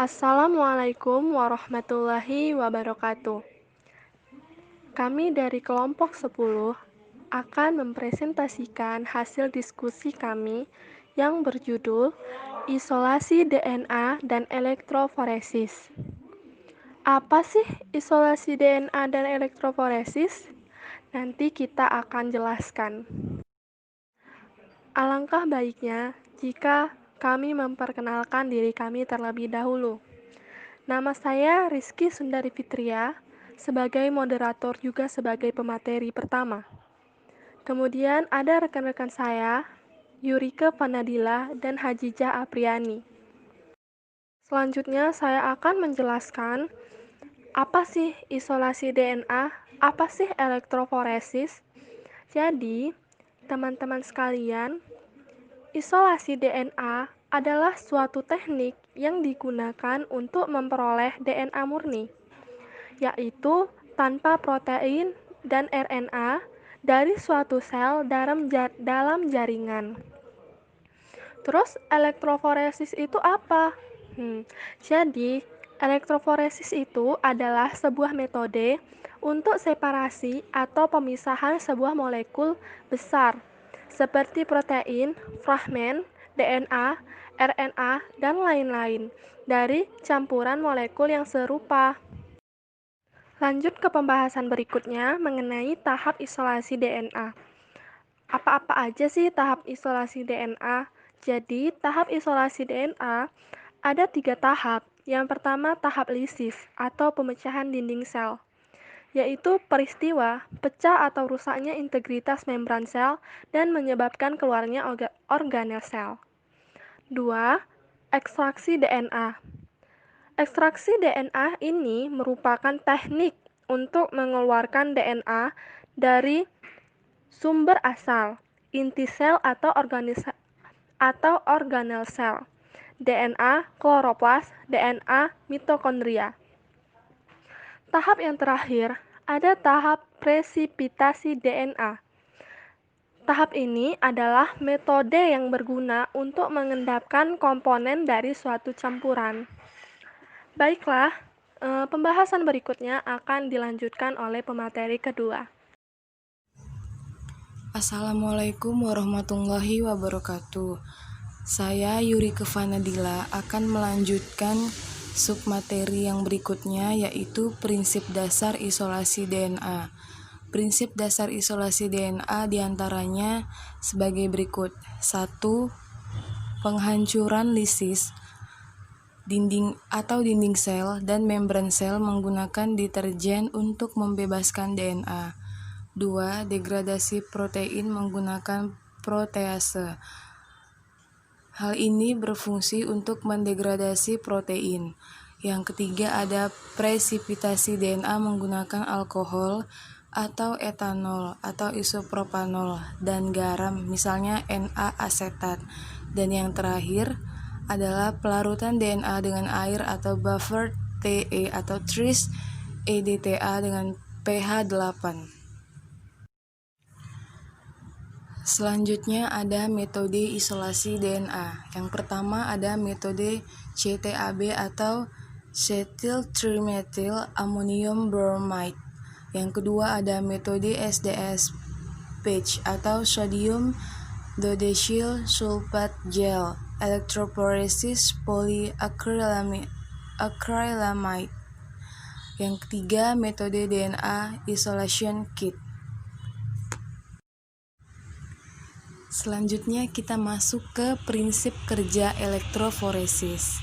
Assalamualaikum warahmatullahi wabarakatuh. Kami dari kelompok 10 akan mempresentasikan hasil diskusi kami yang berjudul Isolasi DNA dan Elektroforesis. Apa sih isolasi DNA dan elektroforesis? Nanti kita akan jelaskan. Alangkah baiknya jika kami memperkenalkan diri kami terlebih dahulu. Nama saya Rizky Sundari Fitria, sebagai moderator juga sebagai pemateri pertama. Kemudian ada rekan-rekan saya, Yurike Panadila dan Hajijah Apriani. Selanjutnya saya akan menjelaskan apa sih isolasi DNA, apa sih elektroforesis. Jadi, teman-teman sekalian, isolasi DNA adalah suatu teknik yang digunakan untuk memperoleh DNA murni, yaitu tanpa protein dan RNA dari suatu sel dalam jaringan. Terus elektroforesis itu apa? Jadi, elektroforesis itu adalah sebuah metode untuk separasi atau pemisahan sebuah molekul besar seperti protein, fragmen, DNA, RNA, dan lain-lain dari campuran molekul yang serupa. Lanjut ke pembahasan berikutnya mengenai tahap isolasi DNA. Apa-apa aja sih tahap isolasi DNA? Jadi, tahap isolasi DNA ada 3 tahap. Yang pertama, tahap lisis atau pemecahan dinding sel, yaitu peristiwa pecah atau rusaknya integritas membran sel dan menyebabkan keluarnya organel sel. 2. Ekstraksi DNA. Ekstraksi DNA ini merupakan teknik untuk mengeluarkan DNA dari sumber asal, inti sel atau organel sel, DNA kloroplas, DNA mitokondria. Tahap yang terakhir, ada tahap presipitasi DNA. Tahap ini adalah metode yang berguna untuk mengendapkan komponen dari suatu campuran. Baiklah, pembahasan berikutnya akan dilanjutkan oleh pemateri kedua. Assalamualaikum warahmatullahi wabarakatuh. Saya Yurike Panadila akan melanjutkan submateri yang berikutnya, yaitu prinsip dasar isolasi DNA. Prinsip dasar isolasi DNA diantaranya sebagai berikut. 1. Penghancuran lisis dinding sel dan membran sel menggunakan deterjen untuk membebaskan DNA. 2. Degradasi protein menggunakan protease. Hal ini berfungsi untuk mendegradasi protein. Yang ketiga ada presipitasi DNA menggunakan alkohol atau etanol atau isopropanol dan garam, misalnya Na-asetat. Dan yang terakhir adalah pelarutan DNA dengan air atau buffered TE atau tris EDTA dengan pH 8. Selanjutnya ada metode isolasi DNA. Yang pertama ada metode CTAB atau cetyl trimethyl ammonium bromide. Yang kedua ada metode SDS patch atau sodium dodecyl sulfate gel, electrophoresis polyacrylamide. Yang ketiga metode DNA isolation kit. Selanjutnya kita masuk ke prinsip kerja elektroforesis.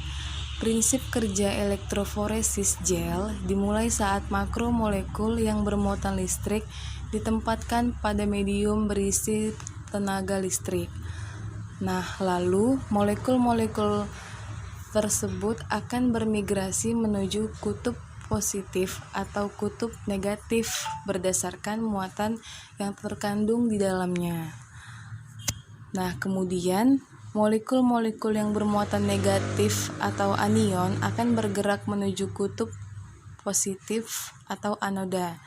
Prinsip kerja elektroforesis gel dimulai saat makromolekul yang bermuatan listrik ditempatkan pada medium berisi tenaga listrik. Nah, lalu molekul-molekul tersebut akan bermigrasi menuju kutub positif atau kutub negatif berdasarkan muatan yang terkandung di dalamnya. Nah, kemudian molekul-molekul yang bermuatan negatif atau anion akan bergerak menuju kutub positif atau anoda.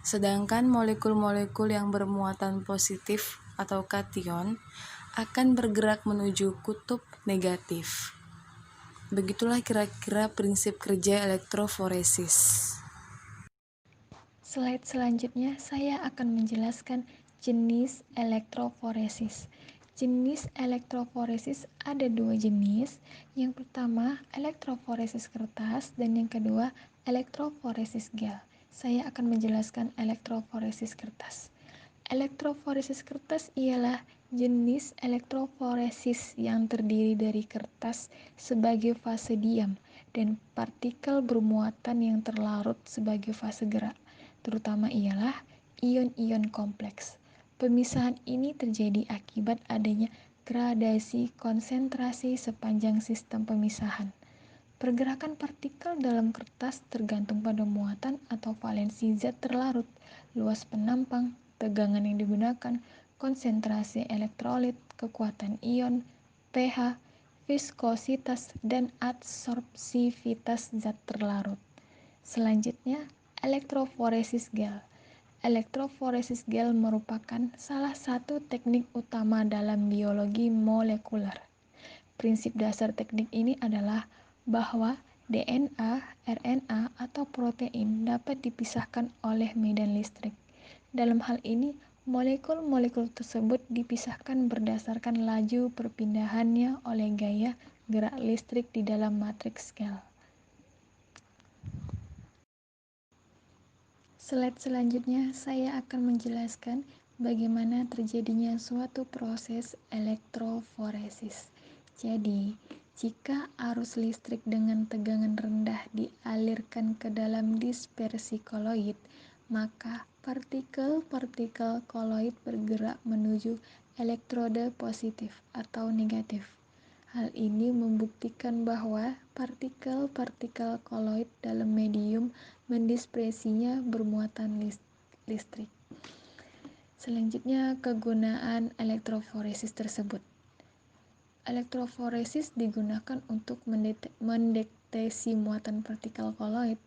Sedangkan molekul-molekul yang bermuatan positif atau kation akan bergerak menuju kutub negatif. Begitulah kira-kira prinsip kerja elektroforesis. Slide selanjutnya saya akan menjelaskan jenis elektroforesis. Jenis elektroforesis ada dua jenis. Yang pertama elektroforesis kertas dan yang kedua elektroforesis gel. Saya akan menjelaskan elektroforesis kertas. Elektroforesis kertas ialah jenis elektroforesis yang terdiri dari kertas sebagai fase diam dan partikel bermuatan yang terlarut sebagai fase gerak, terutama ialah ion-ion kompleks. Pemisahan ini terjadi akibat adanya gradasi konsentrasi sepanjang sistem pemisahan. Pergerakan partikel dalam kertas tergantung pada muatan atau valensi zat terlarut, luas penampang, tegangan yang digunakan, konsentrasi elektrolit, kekuatan ion, pH, viskositas, dan absorpsivitas zat terlarut. Selanjutnya, elektroforesis gel. Elektroforesis gel merupakan salah satu teknik utama dalam biologi molekuler. Prinsip dasar teknik ini adalah bahwa DNA, RNA, atau protein dapat dipisahkan oleh medan listrik. Dalam hal ini, molekul-molekul tersebut dipisahkan berdasarkan laju perpindahannya oleh gaya gerak listrik di dalam matriks gel. Slide selanjutnya saya akan menjelaskan bagaimana terjadinya suatu proses elektroforesis. Jadi, jika arus listrik dengan tegangan rendah dialirkan ke dalam dispersi koloid, maka partikel-partikel koloid bergerak menuju elektrode positif atau negatif. Hal ini membuktikan bahwa partikel-partikel koloid dalam medium mendispersinya bermuatan listrik. Selanjutnya, kegunaan elektroforesis tersebut. Elektroforesis digunakan untuk mendeteksi muatan partikel koloid.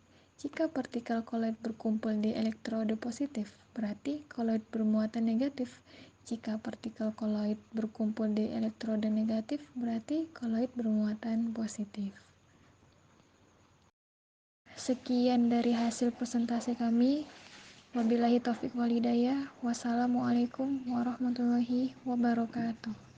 Jika partikel koloid berkumpul di elektrode positif, berarti koloid bermuatan negatif. Jika partikel koloid berkumpul di elektrode negatif, berarti koloid bermuatan positif. Sekian dari hasil presentasi kami. Wabillahi taufiq wal hidayah. Wassalamualaikum warahmatullahi wabarakatuh.